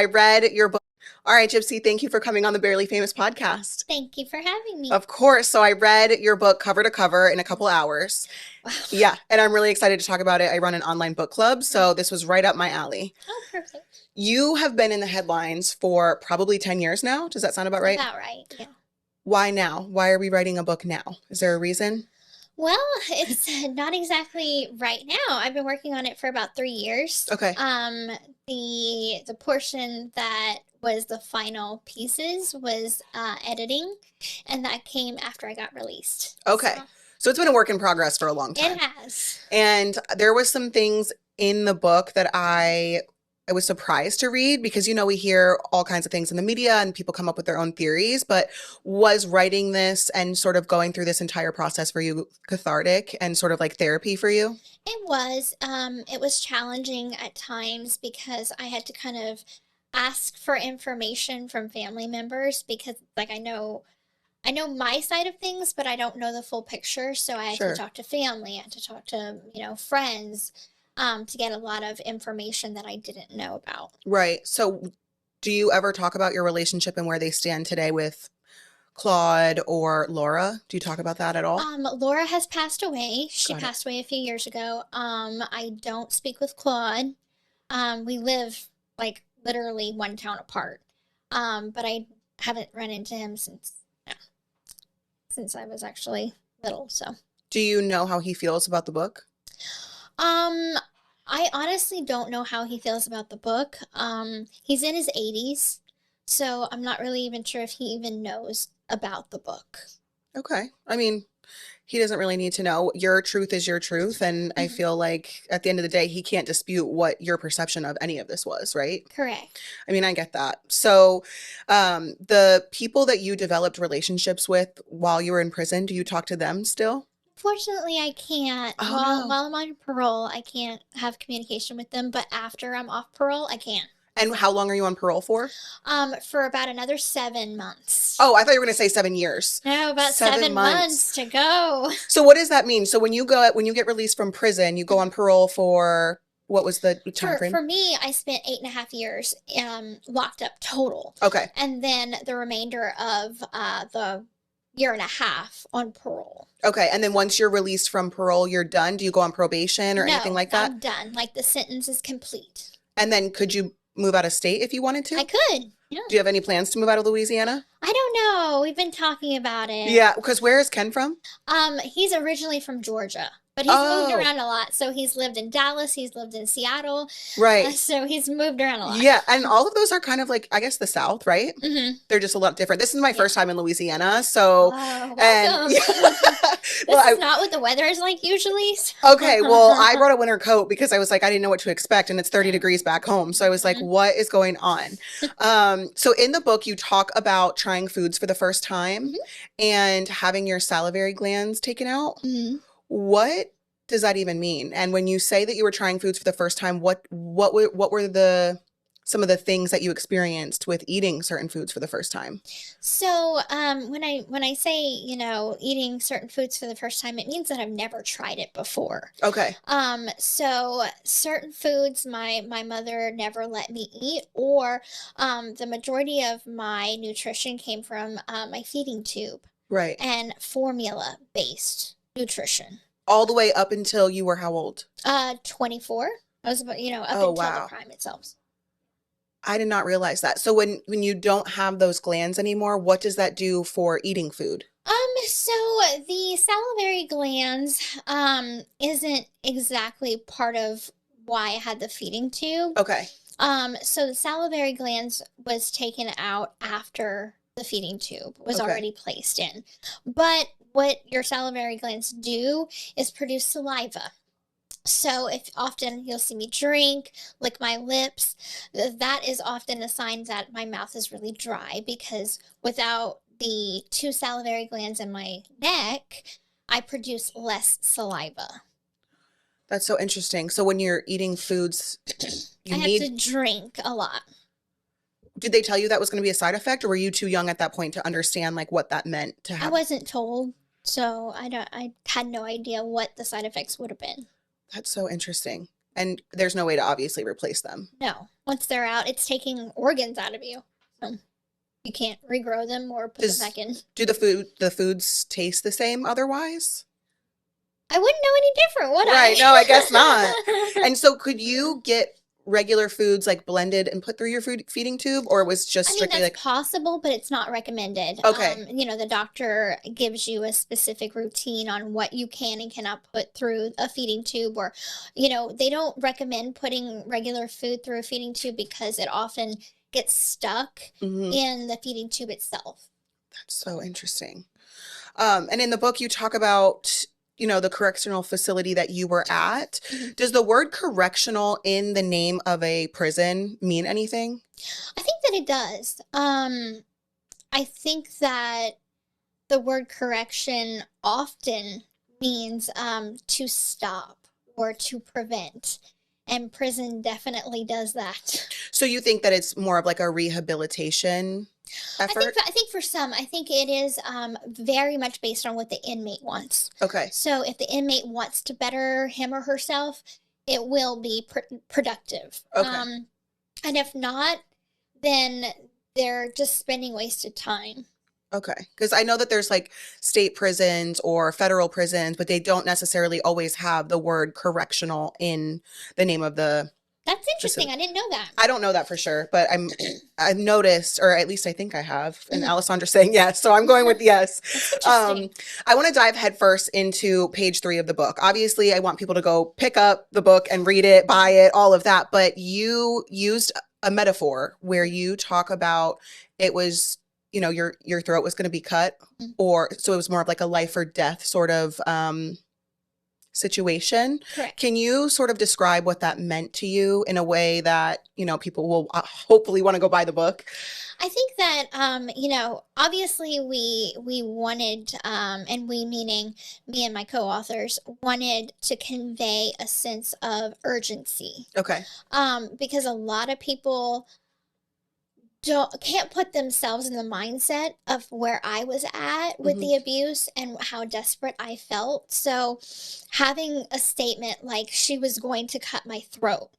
I read your book. All right, Gypsy, thank you for coming on the Barely Famous podcast. Thank you for having me. Of course. So I read your book cover to cover in a couple hours. Wow. Yeah, and I'm really excited to talk about it. I run an online book club, so this was right up my alley. Oh, perfect. You have been in the headlines for probably 10 years now. Does that sound about right? About right, yeah. Why now? Why are we writing a book now? Is there a reason? Well, it's not exactly right now. I've been working on it for about 3 years. Okay. The portion that was the final pieces was editing, and that came after I got released. Okay. So it's been a work in progress for a long time. It has. And there was some things in the book that I was surprised to read because, you know, we hear all kinds of things in the media and people come up with their own theories, but was writing this and sort of going through this entire process for you cathartic and sort of like therapy for you? It was challenging at times because I had to kind of ask for information from family members because like I know my side of things, but I don't know the full picture. So I had Sure. to talk to family, I had to talk to, friends, to get a lot of information that I didn't know about. Right. So do you ever talk about your relationship and where they stand today with Claude or Laura? Do you talk about that at all? Laura has passed away. She Got it. passed away a few years ago. I don't speak with Claude. We live like literally one town apart. But I haven't run into him since I was actually little, so. Do you know how he feels about the book? I honestly don't know how he feels about the book. He's in his 80s, so I'm not really even sure if he even knows about the book. Okay. I mean, he doesn't really need to know. Your truth is your truth. And I feel like at the end of the day, he can't dispute what your perception of any of this was, right? Correct. I mean, I get that. So the people that you developed relationships with while you were in prison, do you talk to them still? Fortunately, I can't. Oh, While no. while I'm on parole, I can't have communication with them, but after I'm off parole, I can. And how long are you on parole for? For about another 7 months. Oh, I thought you were going to say 7 years. No, about 7 7 months to go. So what does that mean? So when you get released from prison, you go on parole for what was the time frame? For me, I spent 8.5 years locked up total. Okay. And then the remainder of the year and a half on parole. Okay. And then once you're released from parole, you're done? Do you go on probation or anything like that? I'm done. Like the sentence is complete. And then could you move out of state if you wanted to? I could. Yeah. Do you have any plans to move out of Louisiana? I don't know. We've been talking about it. Yeah, because where is Ken from? He's originally from Georgia, but he's moved Oh. around a lot. So he's lived in Dallas, he's lived in Seattle. Right. So he's moved around a lot. Yeah, and all of those are kind of like, I guess, the South, right? Mm-hmm. They're just a lot different. This is my first time in Louisiana, so Oh, and welcome. well, This is not what the weather is like usually. okay, well, I brought a winter coat because I was like, I didn't know what to expect, and it's 30 degrees back home. So I was like, what is going on? So in the book, you talk about trying foods for the first time and having your salivary glands taken out. Mm-hmm. What does that even mean? And when you say that you were trying foods for the first time, what were some of the things that you experienced with eating certain foods for the first time? So, when I say, eating certain foods for the first time, it means that I've never tried it before. Okay. So certain foods my mother never let me eat, or the majority of my nutrition came from my feeding tube Right. and formula based nutrition. All the way up until you were how old? 24. I was about, up Oh, until wow. the prime itself. I did not realize that. So when you don't have those glands anymore, what does that do for eating food? So the salivary glands, isn't exactly part of why I had the feeding tube. Okay. So the salivary glands was taken out after the feeding tube was Okay. already placed in. But what your salivary glands do is produce saliva. So if often you'll see me drink, lick my lips, that is often a sign that my mouth is really dry because without the 2 salivary glands in my neck, I produce less saliva. That's so interesting. So when you're eating foods, I have to drink a lot. Did they tell you that was going to be a side effect, or were you too young at that point to understand like what that meant to I have? wasn't told, so I had no idea what the side effects would have been. That's so interesting. And there's no way to obviously replace them. No. Once they're out, it's taking organs out of you. So you can't regrow them or put them back in. Do the foods taste the same otherwise? I wouldn't know any different, would I? Right. No, I guess not. And so could you get regular foods like blended and put through your feeding tube, or was just strictly that's possible, but it's not recommended. Okay. The doctor gives you a specific routine on what you can and cannot put through a feeding tube, or, they don't recommend putting regular food through a feeding tube because it often gets stuck in the feeding tube itself. That's so interesting. And in the book, you talk about the correctional facility that you were at. Does the word correctional in the name of a prison mean anything? I think that it does. I think that the word correction often means to stop or to prevent. And prison definitely does that. So you think that it's more of like a rehabilitation effort? I think for some, I think it is very much based on what the inmate wants. Okay. So if the inmate wants to better him or herself, it will be productive. Okay. And if not, then they're just spending wasted time. Okay. Because I know that there's like state prisons or federal prisons, but they don't necessarily always have the word correctional in the name of the That's interesting. I didn't know that. I don't know that for sure, but I've noticed, or at least I think I have, and Alessandra's saying yes, so I'm going with yes. I want to dive headfirst into page 3 of the book. Obviously, I want people to go pick up the book and read it, buy it, all of that, but you used a metaphor where you talk about it was, your throat was going to be cut, or so it was more of like a life or death sort of situation. Correct. Can you sort of describe what that meant to you in a way that, people will hopefully want to go buy the book? I think that, obviously we wanted, and we meaning me and my co-authors, wanted to convey a sense of urgency. Okay. Because a lot of people can't put themselves in the mindset of where I was at with the abuse and how desperate I felt. So having a statement like she was going to cut my throat,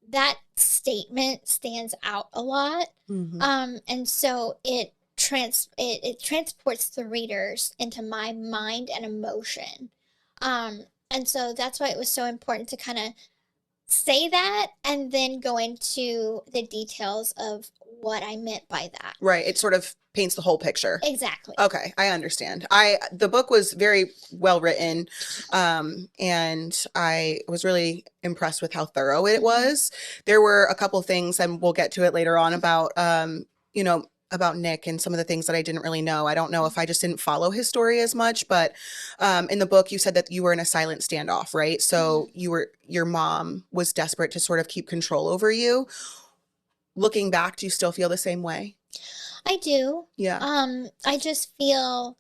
that statement stands out a lot. And so it transports the readers into my mind and emotion. And so that's why it was so important to kind of say that and then go into the details of what I meant by that. Right. It sort of paints the whole picture. Exactly. Okay, I understand. The book was very well written, and I was really impressed with how thorough it was. There were a couple things, and we'll get to it later on about about Nick and some of the things that I didn't really know. I don't know if I just didn't follow his story as much, but in the book you said that you were in a silent standoff, right? So your mom was desperate to sort of keep control over you. Looking back, do you still feel the same way? I do. Yeah. I just feel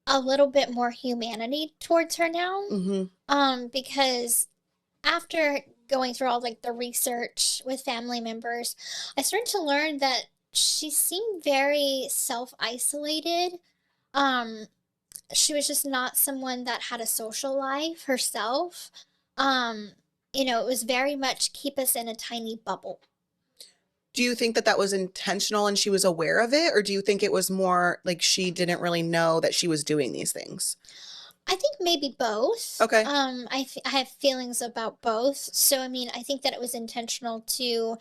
a little bit more humanity towards her now. Because after going through all like the research with family members, I started to learn that she seemed very self-isolated. She was just not someone that had a social life herself. It was very much keep us in a tiny bubble. Do you think that that was intentional and she was aware of it? Or do you think it was more like she didn't really know that she was doing these things? I think maybe both. Okay. I have feelings about both. So, I think that it was intentional to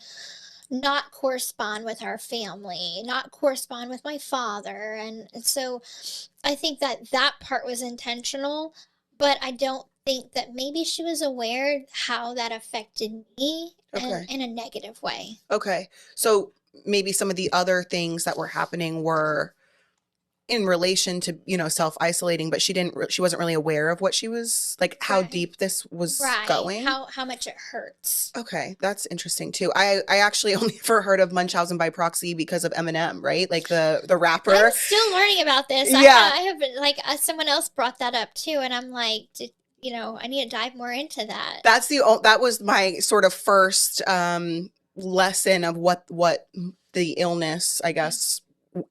not correspond with our family, not correspond with my father. And so I think that that part was intentional, but I don't think that maybe she was aware how that affected me in a negative way. Okay. So maybe some of the other things that were happening were in relation to, self-isolating, but she wasn't really aware of what she was like, how deep this was going. How much it hurts. Okay. That's interesting too. I actually only ever heard of Munchausen by proxy because of Eminem, right? Like the rapper. I'm still learning about this. Yeah. I have like someone else brought that up too. And I'm like, I need to dive more into that. That was my sort of first lesson of what the illness, I guess,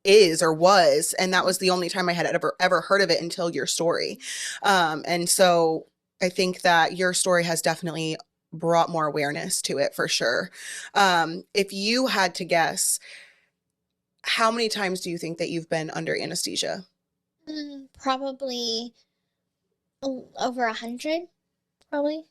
is or was, and that was the only time I had ever heard of it until your story. And so I think that your story has definitely brought more awareness to it for sure. If you had to guess, how many times do you think that you've been under anesthesia? Probably over 100, probably.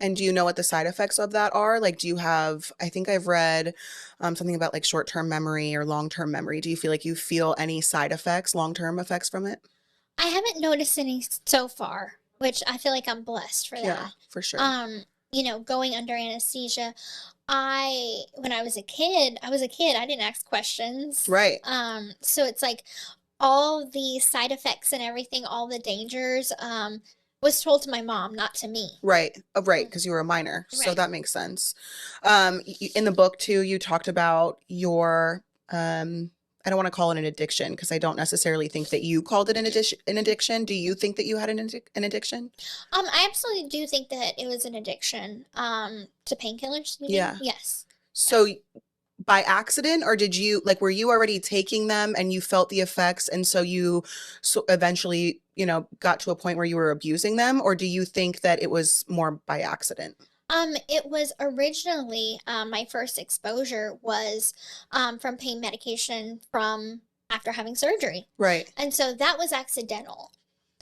And do you know what the side effects of that are? Like, do you have, I think I've read something about like short-term memory or long-term memory. Do you feel like you feel any side effects, long-term effects from it? I haven't noticed any so far, which I feel like I'm blessed for Yeah, that. for sure. Going under anesthesia, when I was a kid, I didn't ask questions. Right, So it's like all the side effects and everything, all the dangers, was told to my mom, not to me. right, right, because you were a minor, so Right. that makes sense. In the book too, you talked about your, I don't want to call it an addiction because I don't necessarily think that you called it an addiction. Do you think that you had an addiction? I absolutely do think that it was an addiction, to painkillers, you mean? Yeah. Yes. So by accident, or did you like were you already taking them and you felt the effects and so you eventually, got to a point where you were abusing them, or do you think that it was more by accident? It was originally, my first exposure was, from pain medication from after having surgery. Right. And so that was accidental.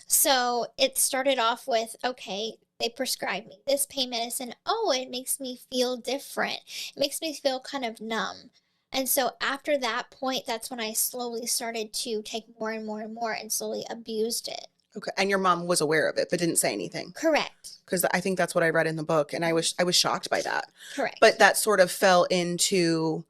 So it started off with, okay, they prescribed me this pain medicine. Oh, it makes me feel different. It makes me feel kind of numb. And so after that point, that's when I slowly started to take more and more and more and slowly abused it. Okay. And your mom was aware of it but didn't say anything. Correct. Because I think that's what I read in the book and I was shocked by that. Correct. But that sort of fell into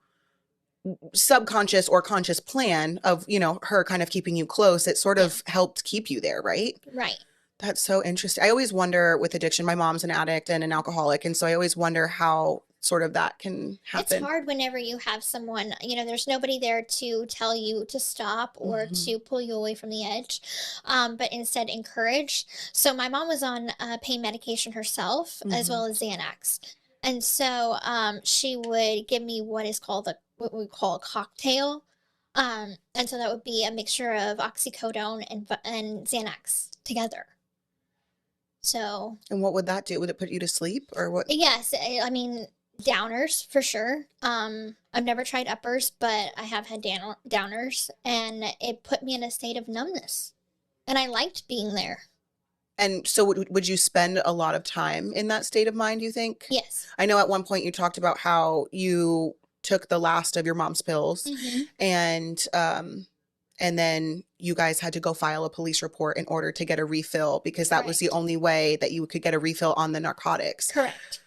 subconscious or conscious plan of, her kind of keeping you close. It sort of helped keep you there, right? Right. That's so interesting. I always wonder with addiction, my mom's an addict and an alcoholic, and so I always wonder how sort of that can It's happen. hard whenever you have someone, there's nobody there to tell you to stop or to pull you away from the edge, but instead encourage. So my mom was on pain medication herself, as well as Xanax. And so she would give me what we call a cocktail. And so that would be a mixture of oxycodone and Xanax together. So, And what would that do? Would it put you to sleep or what? yes, I mean, downers for sure. I've never tried uppers, but I have had downers, and it put me in a state of numbness. And I liked being there. And so would you spend a lot of time in that state of mind, you think? Yes. I know at one point you talked about how you took the last of your mom's pills and then you guys had to go file a police report in order to get a refill because that was the Correct. only way that you could get a refill on the narcotics. Correct.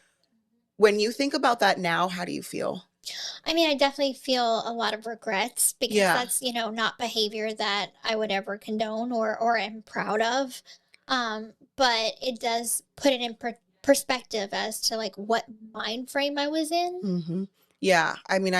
When you think about that now, how do you feel? I mean, I definitely feel a lot of regrets because Yeah. that's, not behavior that I would ever condone or am proud of. But it does put it in perspective as to like what mind frame I was in. Yeah. I mean,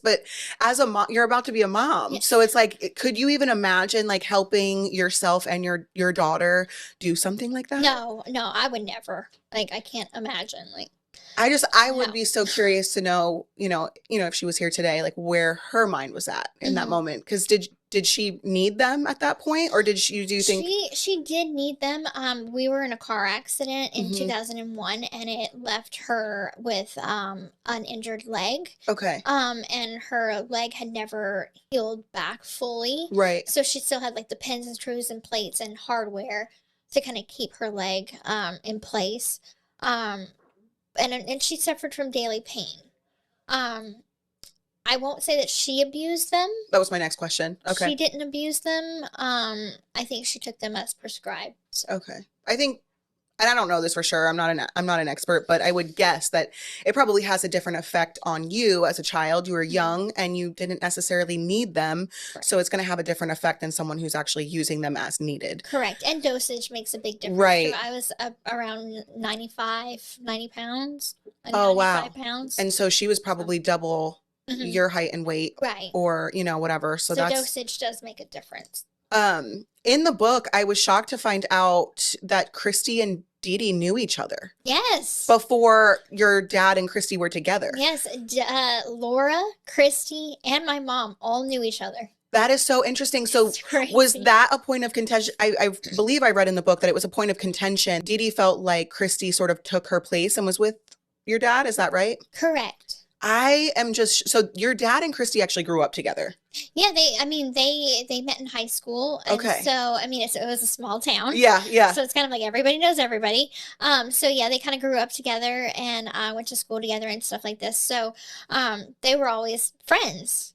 but as a mom, you're about to be a mom. Yes. So it's like, could you even imagine like helping yourself and your daughter do something like that? No, I would never. Like, I can't imagine. Like, I would no. be so curious to know, if she was here today, like where her mind was at in that moment. Because did she need them at that point, or do you think she did need them? We were in a car accident in 2001, and it left her with an injured leg. Okay. And her leg had never healed back fully. Right. So she still had like the pins and screws and plates and hardware to kind of keep her leg in place. And she suffered from daily pain. I won't say that she abused them. That was my next question. Okay. She didn't abuse them. I think she took them as prescribed. So. Okay. I think, and I don't know this for sure. I'm not an expert, but I would guess that it probably has a different effect on you as a child. You were young and you didn't necessarily need them. Correct. So it's going to have a different effect than someone who's actually using them as needed. Correct. And dosage makes a big difference. Right. So I was around 90 pounds. Oh, wow. 95 pounds. And so she was probably double your height and weight. Right. Or, whatever. So that's dosage does make a difference. In the book, I was shocked to find out that Christy and Dee Dee knew each other. Yes. Before your dad and Christy were together. Yes. Laura, Christy, and my mom all knew each other. That is so interesting. So was that a point of contention? I believe I read in the book that it was a point of contention. Dee Dee felt like Christy sort of took her place and was with your dad, is that right? Correct. I am just so your dad and Christy actually grew up together. Yeah, they met in high school, and Okay. so it was a small town, Yeah, yeah. so it's kind of like everybody knows everybody. So yeah, they kind of grew up together and went to school together and stuff like this. So they were always friends.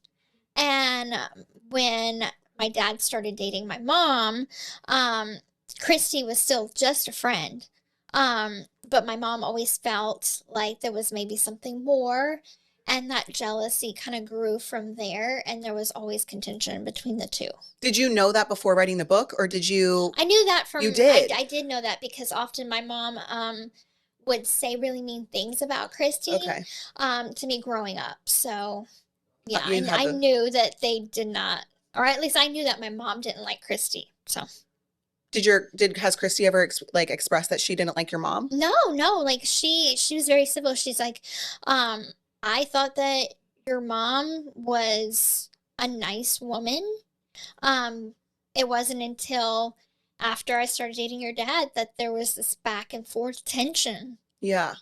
And when my dad started dating my mom, um, Christy was still just a friend. But my mom always felt like there was maybe something more, and that jealousy kind of grew from there, and there was always contention between the two. Did you know that before writing the book, or did you? I knew that You did. I did know that because often my mom would say really mean things about Christy Okay. to me growing up. So yeah, You had I the. knew that they did not, or at least I knew that my mom didn't like Christy. So Has Christy ever expressed that she didn't like your mom? no, like she was very civil. She's like, um, I thought that your mom was a nice woman. Um, it wasn't until after I started dating your dad that there was this back and forth tension. Yeah.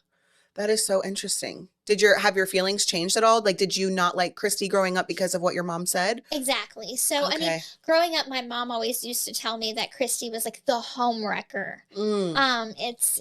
That is so interesting. Have your feelings changed at all? Like, did you not like Christy growing up because of what your mom said? Exactly. So, Okay. growing up, my mom always used to tell me that Christy was like the home wrecker. Mm.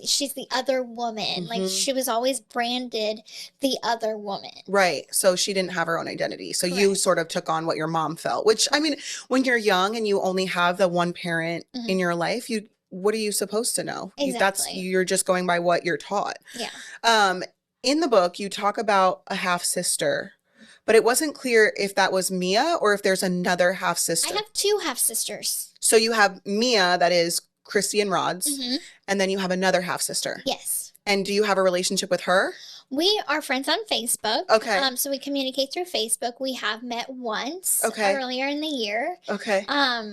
She's the other woman. Like Hmm. she was always branded the other woman. Right. So she didn't have her own identity. So you Correct. sort of took on what your mom felt, which I mean, when you're young and you only have the one parent in Hmm. your life, what are you supposed to know? Exactly. You're just going by what you're taught. Yeah. Um, in the book, you talk about a half sister, but it wasn't clear if that was Mia or if there's another half I sister. have two half sisters. So you have Mia, that is Christy and Rod's, Hmm. and then you have another half sister. Yes. And do you have a relationship with her? We are friends on Facebook. Okay. So we communicate through Facebook. We have met once Okay. earlier in the year. Okay.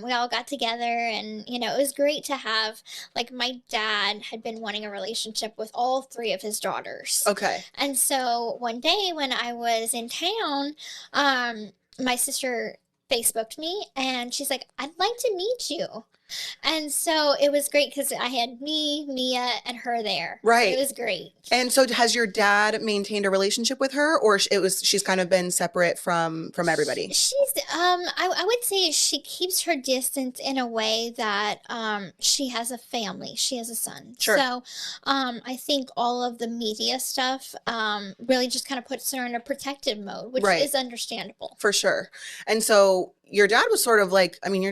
We all got together, and it was great to have, like, my dad had been wanting a relationship with all three of his daughters. Okay. And so one day when I was in town, my sister Facebooked me and she's like, I'd like to meet you. And so it was great because I had me, Mia, and her there. Right. It was great. And so has your dad maintained a relationship with her, or she's kind of been separate from everybody? I would say she keeps her distance in a way that she has a family. She has a son. Sure. So I think all of the media stuff really just kind of puts her in a protective mode, which Right. is understandable. For sure. And so your dad was sort of like, I mean,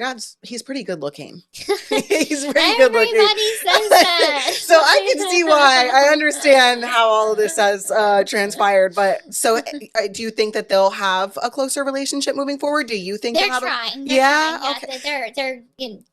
he's pretty good looking. He's pretty good looking. Everybody says that. So I can see why. I understand how all of this has transpired. But so do you think that they'll have a closer relationship moving forward? Do you think They're they'll have trying. Yeah? Yeah, Okay. they're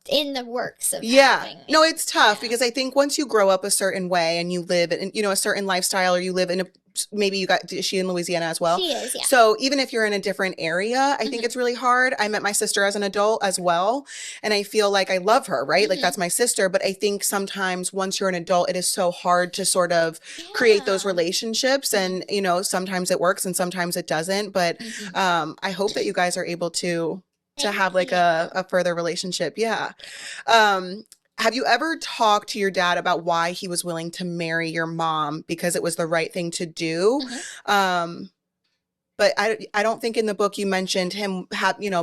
in the works of Yeah. having No, it's tough yeah. because I think once you grow up a certain way and you live in, a certain lifestyle, or you live in is she in Louisiana as well? She is, yeah. So even if you're in a different area, I think Mhm. it's really hard. I met my sister as an adult as well, and I feel like I love her, right? Like Mhm. that's my sister, but I think sometimes once you're an adult, it is so hard to sort of create those Yeah. relationships, and sometimes it works and sometimes it doesn't, but Mhm. I hope that you guys are able to Thank have like you. a further relationship. Yeah. Um, have you ever talked to your dad about why he was willing to marry your mom because it was the right thing to do? Mhm. But I don't think in the book you mentioned him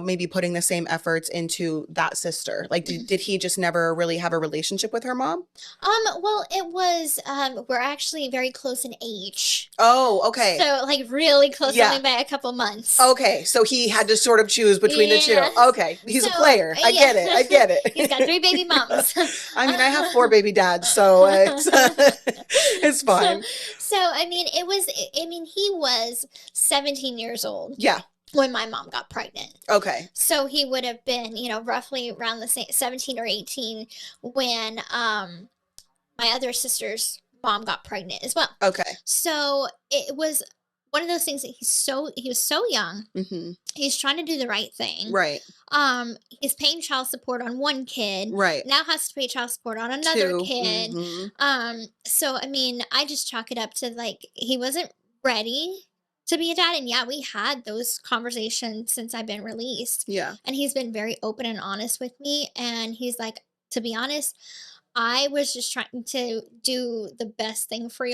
maybe putting the same efforts into that sister. Like, Mhm. did he just never really have a relationship with her mom? Well, it was we're actually very close in age. Oh, okay. So like really close, Yeah. only by a couple months. Okay, so he had to sort of choose between the two. Yes. Okay, he's a So, player. I yeah. get it. I get it. He's got 3 baby mamas. I mean, I have 4 baby dads, so it's fine. So he was 17 years old Yeah. when my mom got pregnant. Okay. So he would have been, roughly around the same 17 or 18 when my other sister's mom got pregnant as well. Okay. So it was one of those things that he was so young. Mm-hmm. He's trying to do the right thing. Right. He's paying child support on one kid. Right. Now has to pay child support on another 2. kid. Mm-hmm. So I just chalk it up to like he wasn't ready to be a dad. And yeah, we had those conversations since I've been released. Yeah. And he's been very open and honest with me. And he's like, to be honest, I was just trying to do the best thing for